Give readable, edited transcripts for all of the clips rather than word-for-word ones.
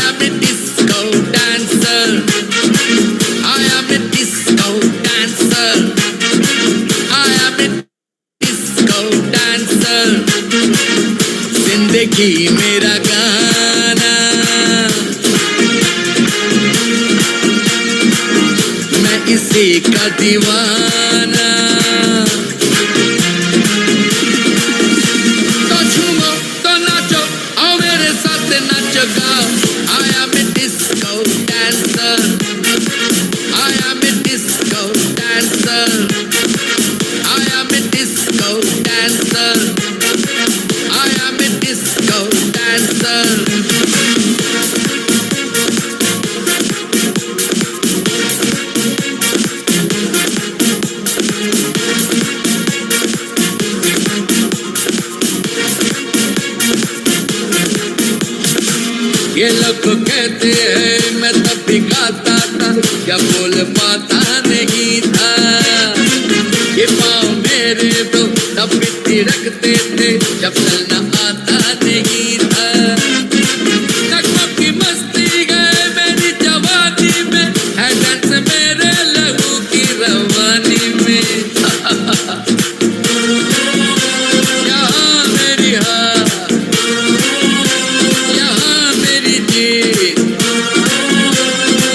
am a disco dancer. I am a disco dancer. I am a disco dancer. जिंदगी मेरा गाना, मैं इसी का दीवाना। तो झूमो तो नाचो आओ मेरे साथ नाचो गाओ। I am a disco dancer. I am a disco dancer. I am a disco dancer. I am a disco dancer. ये लोग कहते हैं मैं तब भी गाता था, क्या बोल पाता नहीं था। ये पाँव मेरे तो तब भी थिरकते थे, जब चलना आता नहीं था। नगमों की मस्ती गए मेरी जवानी में, है डांस मेरे लहू की रवानी में। यहाँ मेरी हार, यहाँ मेरी जीत,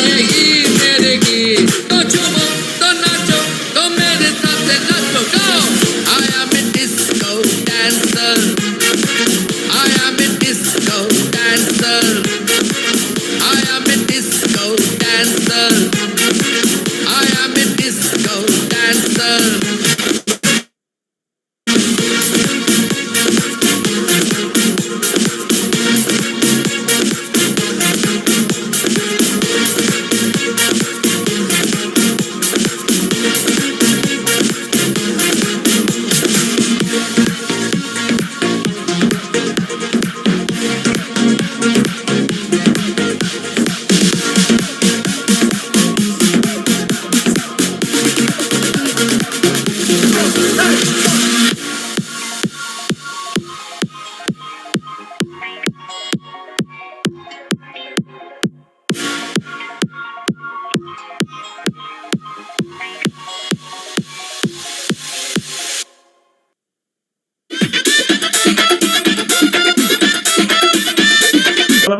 यही मेरे गीत। तो झूमो तो नाचो तो मेरे साथ नाचो गाओ। I am a disco dancer. I am a disco dancer. I am a disco dancer. I am a disco dancer.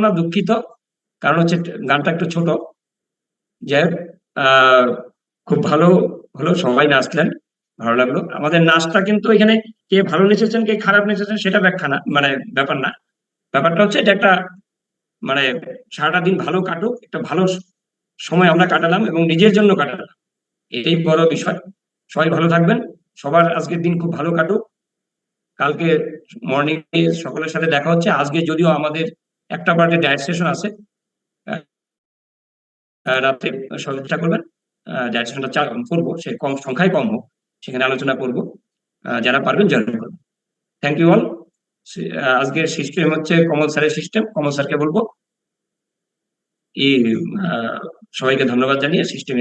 না, দুঃখিত, কারণ হচ্ছে গানটা একটু ছোট। যাই হোক, খুব ভালো হলো, সবাই নাচলেন, ভালো লাগলো। আমাদের নাচটা কিন্তু এখানে কে ভালো নেচেছেন কে খারাপ নেচেছেন সেটা ব্যাখ্যা না, মানে ব্যাপার না। ব্যাপারটা হচ্ছে এটা একটা মানে সারাটা দিন ভালো কাটুক, একটা ভালো সময় আমরা কাটালাম এবং নিজের জন্য কাটালাম, এটাই বড় বিষয়। সবাই ভালো থাকবেন, সবার আজকের দিন খুব ভালো কাটুক। কালকে মর্নিং এ সকলের সাথে দেখা হচ্ছে। আজকে যদিও আমাদের একটা পার্টে ডায়েট সেশন আছে, রাতে সবাই চেষ্টা করবেন ডায়েট সেশনটা করবো, সে কম সংখ্যায় কম হোক, সেখানে আলোচনা করব। যারা পারবেন জয়েন করবেন। Thank you all. আজকের সিস্টেম হচ্ছে কমল স্যারের সিস্টেম, কমল স্যারকে বলবো এই সবাইকে ধন্যবাদ জানিয়ে সিস্টেম